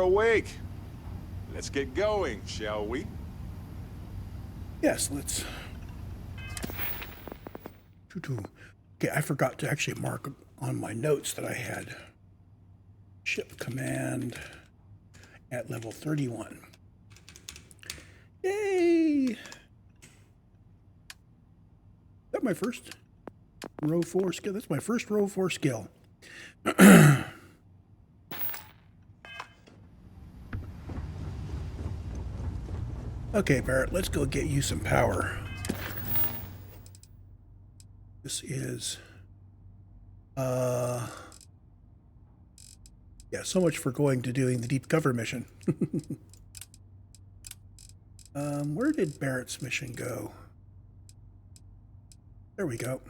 awake. Let's get going, shall we? Yes, let's... Okay, I forgot to actually mark on my notes that I had ship command at level 31. Yay! Is that my first row 4 skill? That's my first row 4 skill. Okay, Barrett, let's go get you some power. This is, yeah, so much for going to doing the deep cover mission. Where did Barrett's mission go? There we go.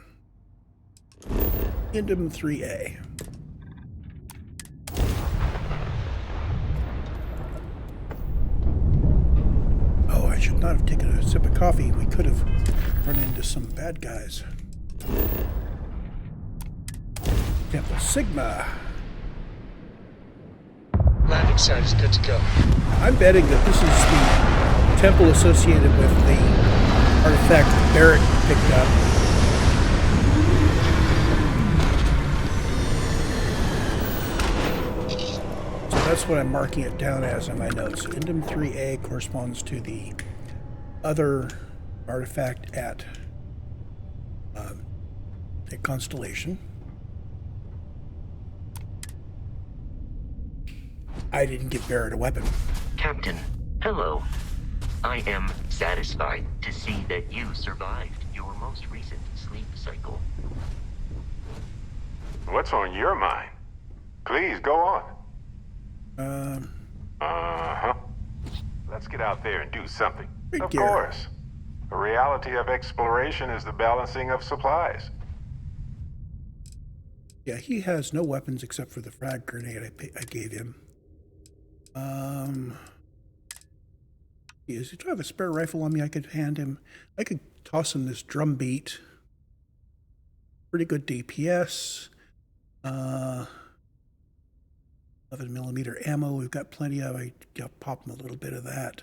Indom 3A. Oh, I should not have taken a sip of coffee. We could have run into some bad guys. Temple Sigma. Landing site is good to go. I'm betting that this is the temple associated with the artifact that Barrett picked up. So that's what I'm marking it down as in my notes. Indom 3A corresponds to the other artifact at a constellation. I didn't give Barrett a weapon. Captain, hello. I am satisfied to see that you survived your most recent sleep cycle. What's on your mind? Please, go on. Uh-huh. Let's get out there and do something. Of course. The reality of exploration is the balancing of supplies. Yeah, he has no weapons except for the frag grenade I gave him. Do I have a spare rifle on me I could hand him? I could toss him this drum beat. Pretty good DPS. 11mm ammo. We've got plenty of. I'll pop him a little bit of that.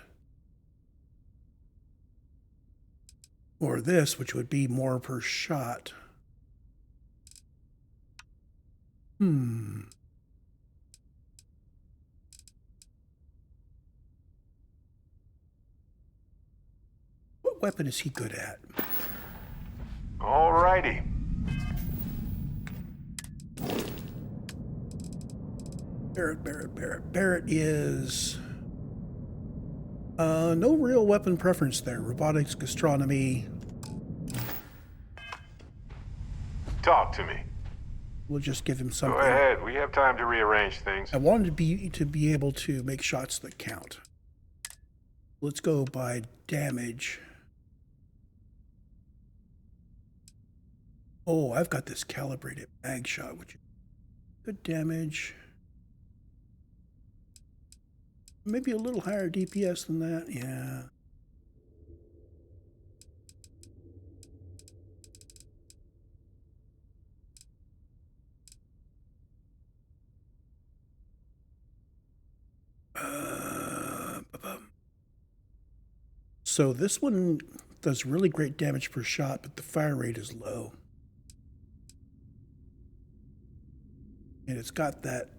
Or this, which would be more per shot. What weapon is he good at? Alrighty. Barrett is... no real weapon preference there. Robotics, gastronomy. Talk to me. We'll just give him something. Go ahead. We have time to rearrange things. I wanted to be able to make shots that count. Let's go by damage. Oh, I've got this calibrated mag shot, which is good damage. Maybe a little higher DPS than that, yeah. So this one does really great damage per shot, but the fire rate is low. And it's got that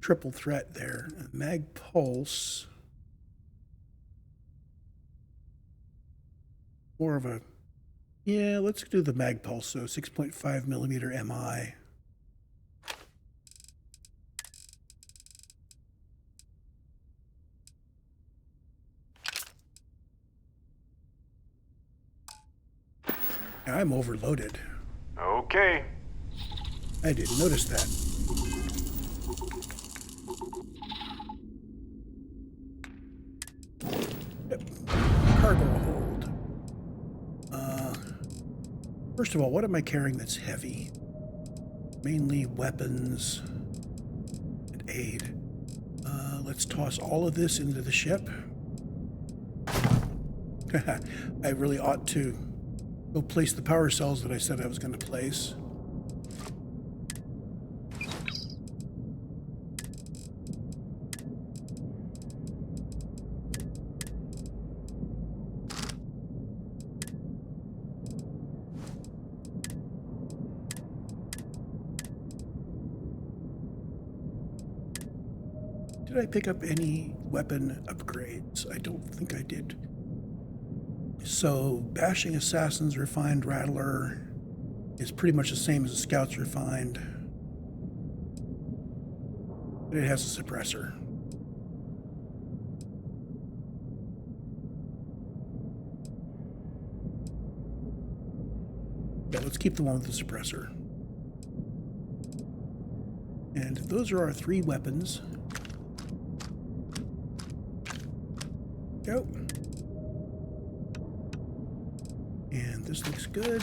triple threat there. Mag pulse. More of a... Yeah, let's do the mag pulse, so 6.5mm MI. I'm overloaded. Okay. I didn't notice that. Yep. Cargo hold. First of all, what am I carrying that's heavy? Mainly weapons and aid. Let's toss all of this into the ship. I really ought to go place the power cells that I said I was going to place. Did I pick up any weapon upgrades? I don't think I did. So, Bashing Assassin's Refined Rattler is pretty much the same as the Scout's Refined. But it has a suppressor. Yeah, let's keep the one with the suppressor. And those are our 3 weapons. Go. And this looks good.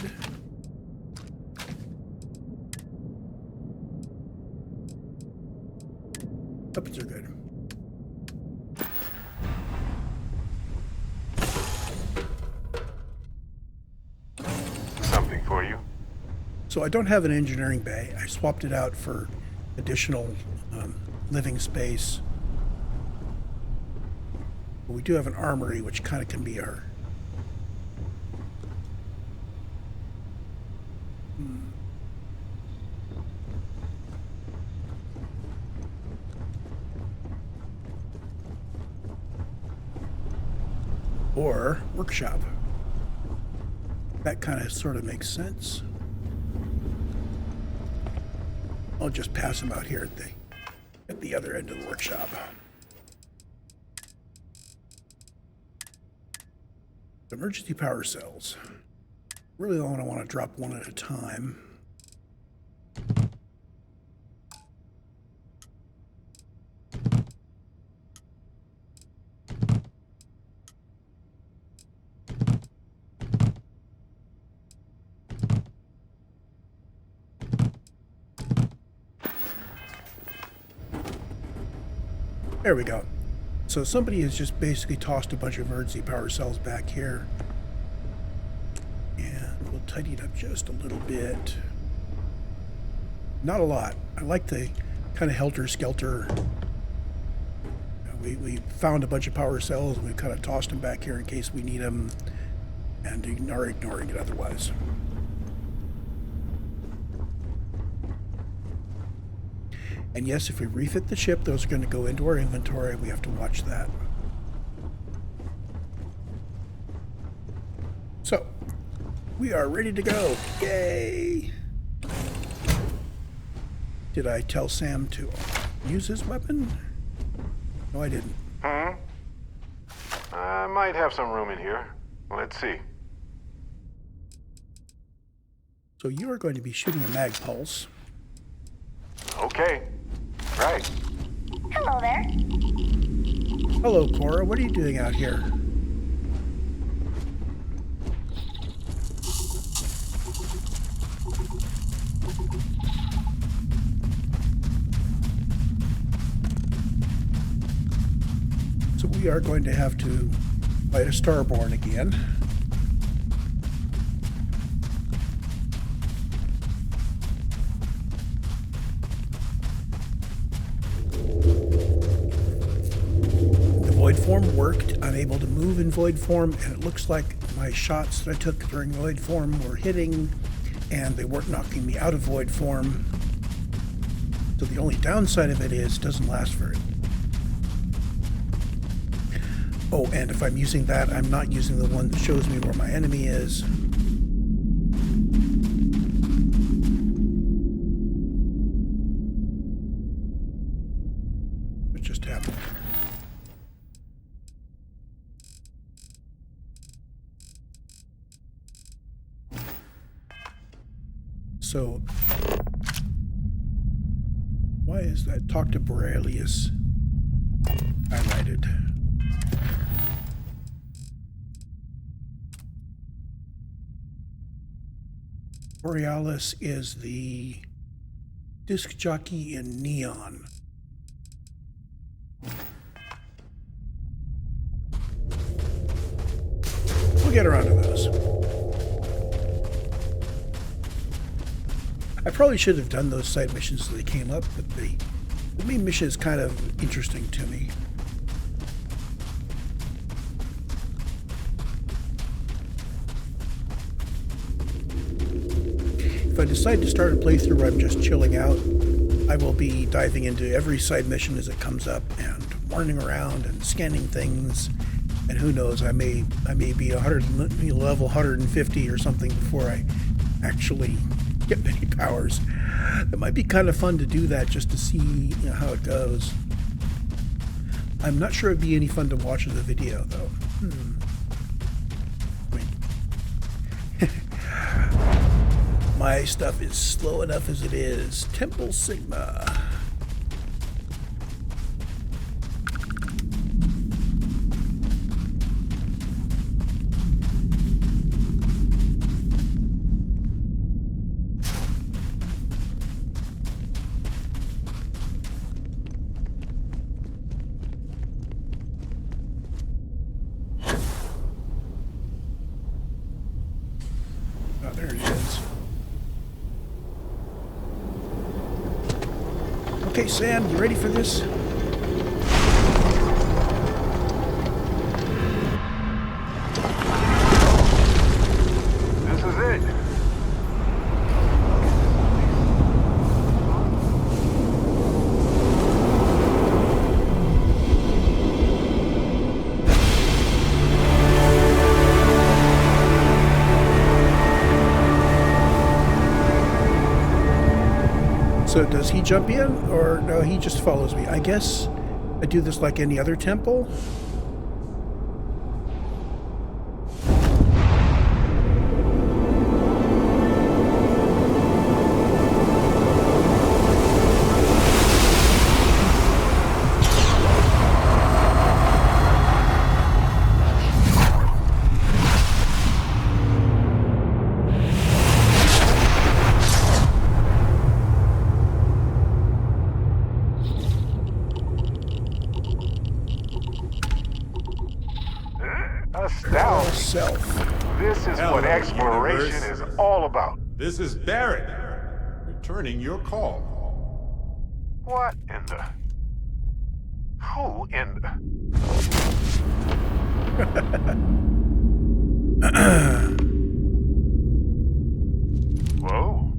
Weapons are good. Something for you. So I don't have an engineering bay. I swapped it out for additional living space. But we do have an armory, which kind of can be our... or workshop. That kind of sort of makes sense. I'll just pass them out here at the other end of the workshop. Emergency power cells. Really only want to drop one at a time. There we go. So somebody has just basically tossed a bunch of emergency power cells back here. And we'll tidy it up just a little bit. Not a lot. I like the kind of helter-skelter. We found a bunch of power cells and we kind of tossed them back here in case we need them, and ignoring it otherwise. And yes, if we refit the ship, those are going to go into our inventory. We have to watch that. So, we are ready to go. Yay! Did I tell Sam to use his weapon? No, I didn't. I might have some room in here. Let's see. So you are going to be shooting a mag pulse. Okay. Right. Hello there. Hello, Cora. What are you doing out here? So we are going to have to fight a Starborn again. Void form worked. I'm able to move in void form, and it looks like my shots that I took during void form were hitting, and they weren't knocking me out of void form. So the only downside of it is it doesn't last very long. Oh, and if I'm using that, I'm not using the one that shows me where my enemy is. What just happened? So, why is that? Talk to Borelius highlighted. Borealis is the disc jockey in Neon. We'll get around to those. I probably should have done those side missions as they came up, but the main mission is kind of interesting to me. If I decide to start a playthrough where I'm just chilling out, I will be diving into every side mission as it comes up and wandering around and scanning things. And who knows, I may be level 150 or something before I actually get many powers. It might be kind of fun to do that just to see how it goes. I'm not sure it'd be any fun to watch as a video, though. Wait. My stuff is slow enough as it is. Temple Sigma. There it is. Okay, Sam, you ready for this? This is it. So does he jump in, or no, he just follows me? I guess I do this like any other temple. Astounding. Self. This is Hello, what exploration universe. is all about. This is Barrett, returning your call. What in the... Who in the... Whoa.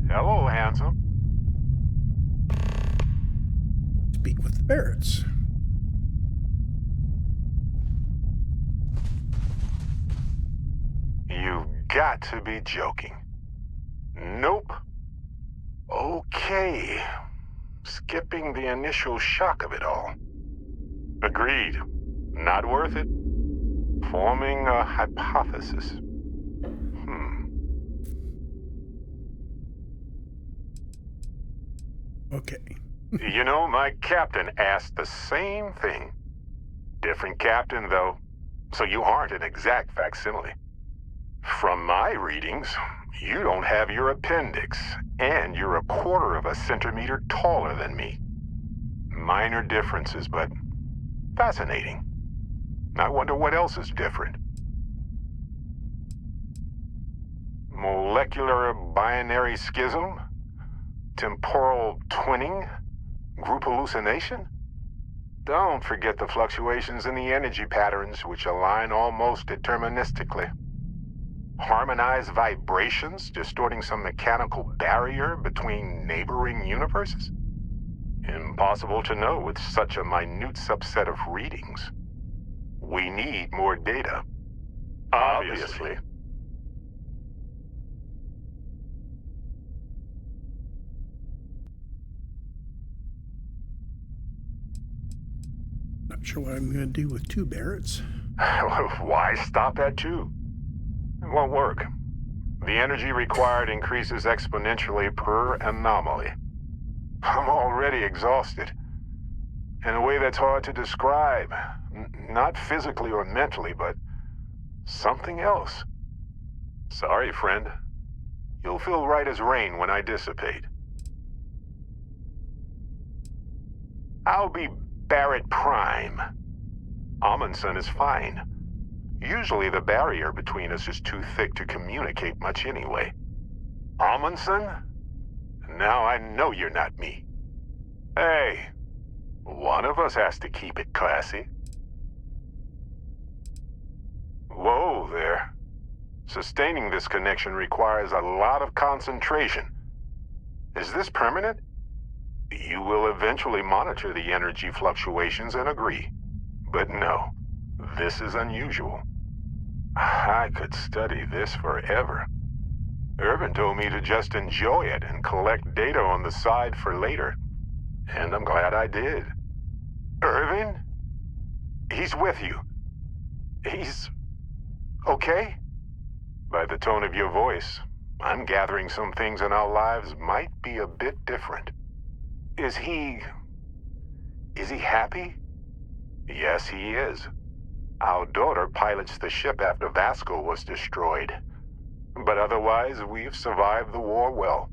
Hello, handsome. Speak with the Barretts. You've got to be joking. Nope. Okay. Skipping the initial shock of it all. Agreed. Not worth it. Forming a hypothesis. Okay. You know, my captain asked the same thing. Different captain, though, so you aren't an exact facsimile. From my readings, you don't have your appendix, and you're a quarter of a centimeter taller than me. Minor differences, but fascinating. I wonder what else is different. Molecular binary schism? Temporal twinning? Group hallucination? Don't forget the fluctuations in the energy patterns, which align almost deterministically. Harmonized vibrations distorting some mechanical barrier between neighboring universes? Impossible to know with such a minute subset of readings. We need more data. Obviously. Not sure what I'm going to do with two Barretts. Why stop at two? It won't work. The energy required increases exponentially per anomaly. I'm already exhausted. In a way that's hard to describe. Not physically or mentally, but something else. Sorry, friend. You'll feel right as rain when I dissipate. I'll be Barrett Prime. Amundsen is fine. Usually the barrier between us is too thick to communicate much anyway. Amundsen? Now I know you're not me. Hey, one of us has to keep it classy. Whoa there. Sustaining this connection requires a lot of concentration. Is this permanent? You will eventually monitor the energy fluctuations and agree. But no, this is unusual. I could study this forever. Irvin told me to just enjoy it and collect data on the side for later. And I'm glad I did. Irvin? He's with you. He's okay? By the tone of your voice, I'm gathering some things in our lives might be a bit different. Is he happy? Yes, he is. Our daughter pilots the ship after Vasco was destroyed. But otherwise, we've survived the war well.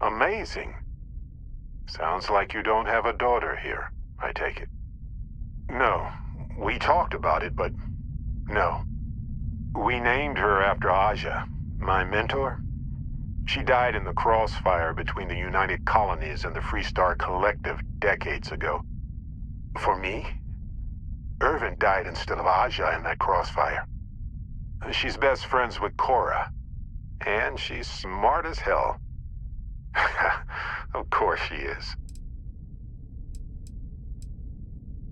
Amazing. Sounds like you don't have a daughter here, I take it. No, we talked about it, but no. We named her after Aja, my mentor. She died in the crossfire between the United Colonies and the Freestar Collective decades ago. For me, Irvin died instead of Aja in that crossfire. She's best friends with Cora, and she's smart as hell. Of course she is.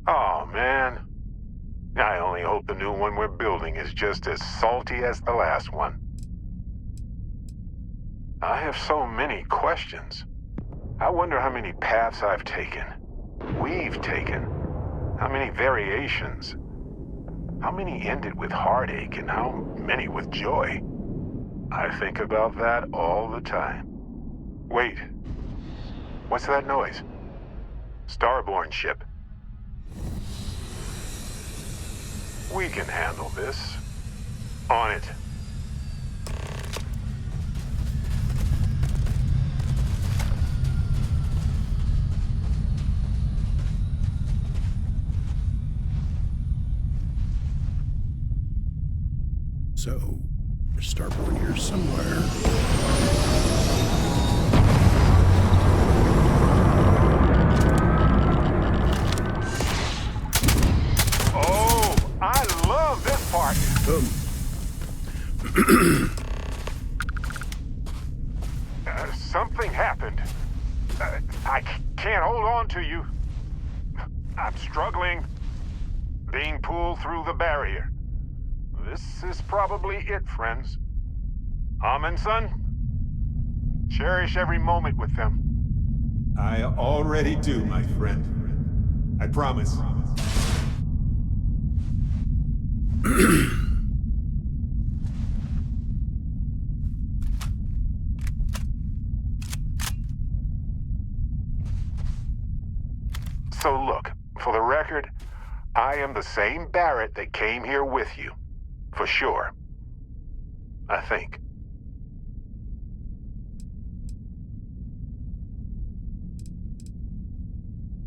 Oh, man. I only hope the new one we're building is just as salty as the last one. I have so many questions. I wonder how many paths I've taken, we've taken, how many variations, how many ended with heartache and how many with joy. I think about that all the time. Wait, what's that noise? Starborn ship. We can handle this. On it. So, there's Starborn here somewhere. Oh, I love this part. Boom. Something happened. I can't hold on to you. I'm struggling. Being pulled through the barrier. This is probably it, friends. Amundsen, cherish every moment with them. I already do, my friend. I promise. So look, for the record, I am the same Barrett that came here with you. For sure. I think.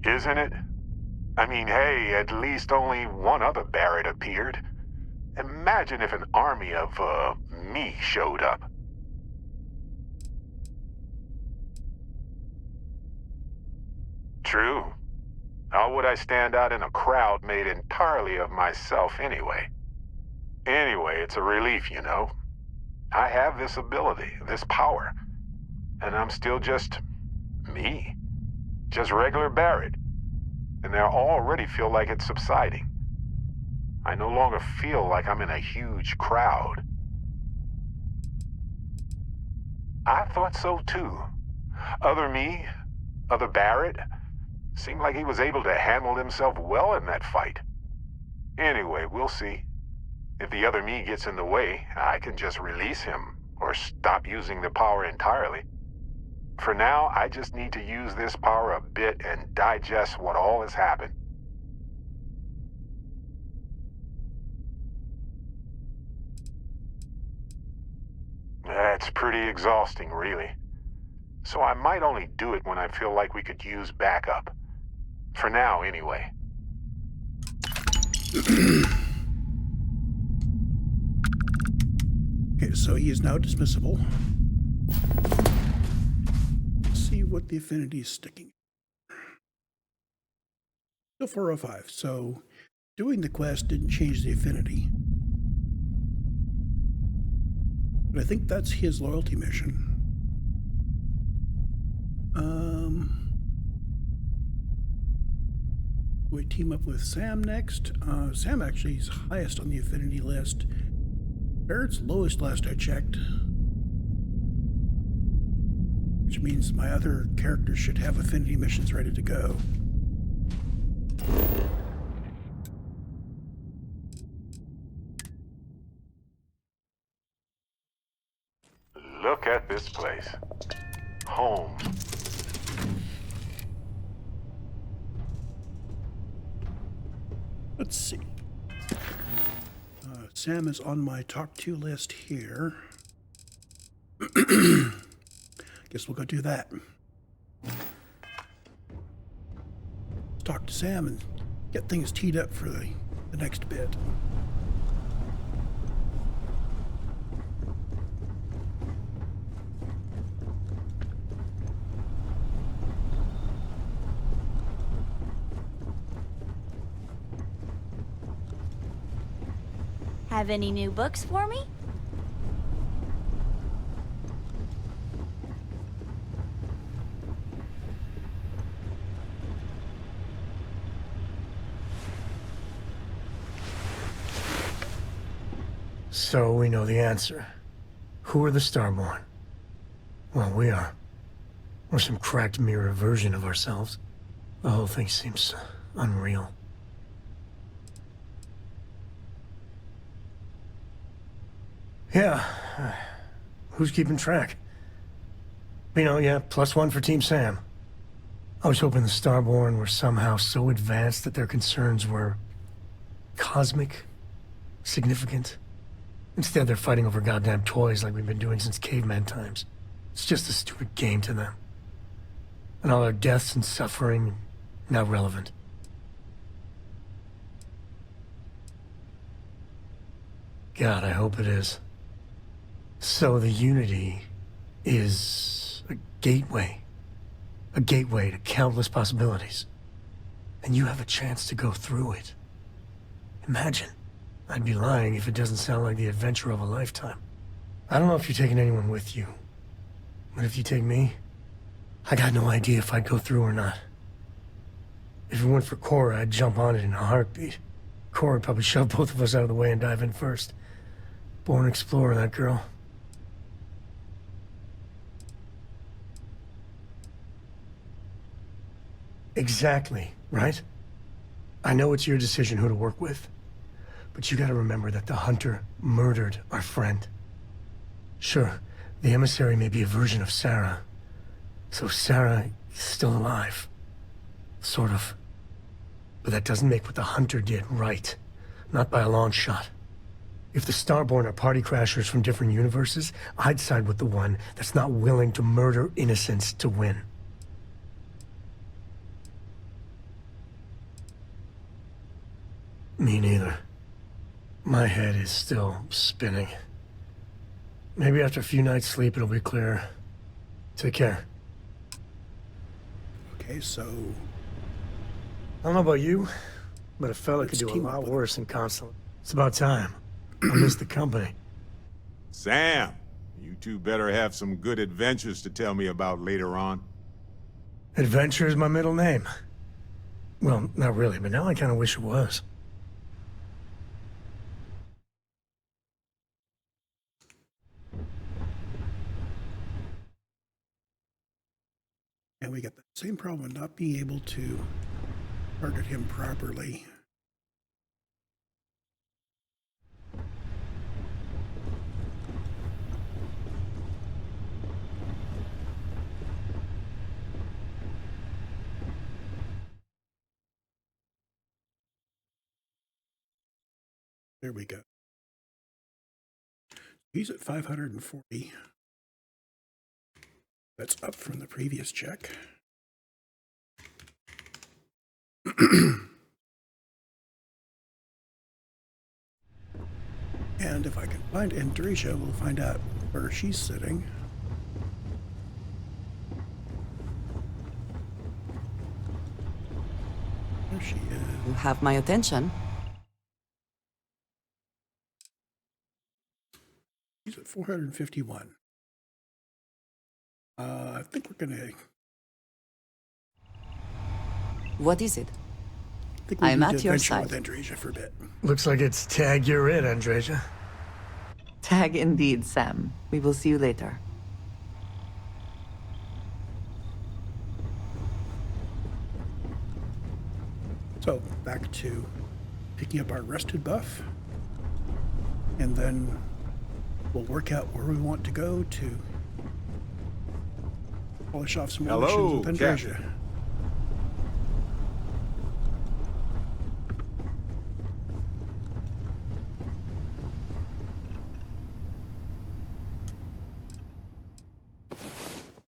Isn't it? I mean, hey, at least only one other Barrett appeared. Imagine if an army of, me showed up. True. How would I stand out in a crowd made entirely of myself anyway? Anyway, it's a relief, you know. I have this ability, this power, and I'm still just me. Just regular Barrett. And I already feel like it's subsiding. I no longer feel like I'm in a huge crowd. I thought so too. Other me, other Barrett, seemed like he was able to handle himself well in that fight. Anyway, we'll see. If the other me gets in the way, I can just release him or stop using the power entirely. For now, I just need to use this power a bit and digest what all has happened. That's pretty exhausting, really. So I might only do it when I feel like we could use backup. For now, anyway. Okay, so he is now dismissible. Let's see what the affinity is sticking. Still 405, so doing the quest didn't change the affinity. But I think that's his loyalty mission. We team up with Sam next. Sam actually is highest on the affinity list. Barrett's lowest last I checked. Which means my other characters should have affinity missions ready to go. Look at this place. Home. Let's see. Sam is on my talk to list here. Guess we'll go do that. Let's talk to Sam and get things teed up for the next bit. Have any new books for me? So we know the answer. Who are the Starborn? Well, we are. We're some cracked mirror version of ourselves. The whole thing seems unreal. Yeah. Who's keeping track? You know, yeah, +1 for Team Sam. I was hoping the Starborn were somehow so advanced that their concerns were cosmic, significant. Instead, they're fighting over goddamn toys like we've been doing since caveman times. It's just a stupid game to them. And all our deaths and suffering, not relevant. God, I hope it is. So the Unity is a gateway. A gateway to countless possibilities. And you have a chance to go through it. Imagine. I'd be lying if it doesn't sound like the adventure of a lifetime. I don't know if you're taking anyone with you. But if you take me, I got no idea if I'd go through or not. If it went for Cora, I'd jump on it in a heartbeat. Cora would probably shove both of us out of the way and dive in first. Born explorer, that girl. Exactly, right? I know it's your decision who to work with. But you gotta remember that the Hunter murdered our friend. Sure, the emissary may be a version of Sarah. So Sarah is still alive. Sort of. But that doesn't make what the Hunter did right. Not by a long shot. If the Starborn are party crashers from different universes, I'd side with the one that's not willing to murder innocents to win. Me neither. My head is still spinning. Maybe after a few nights' sleep, it'll be clearer. Take care. Okay, so I don't know about you, but a fella could Let's do a team lot up. worse than constantly. It's about time. I miss the company. Sam, you two better have some good adventures to tell me about later on. Adventure is my middle name. Well, not really, but now I kind of wish it was. and we get the same problem of not being able to target him properly. There we go. He's at 540. That's up from the previous check. And if I can find Andresia, we'll find out where she's sitting. There she is. You have my attention. He's at 451. I think we're gonna. What is it? I think we I'm need at to your adventure side. with Andresia for a bit. Looks like it's tag you're in, Andresia. Tag indeed, Sam. We will see you later. So back to picking up our rested buff, and then we'll work out where we want to go to polish off some more missions Hello, with Andresia. Captain.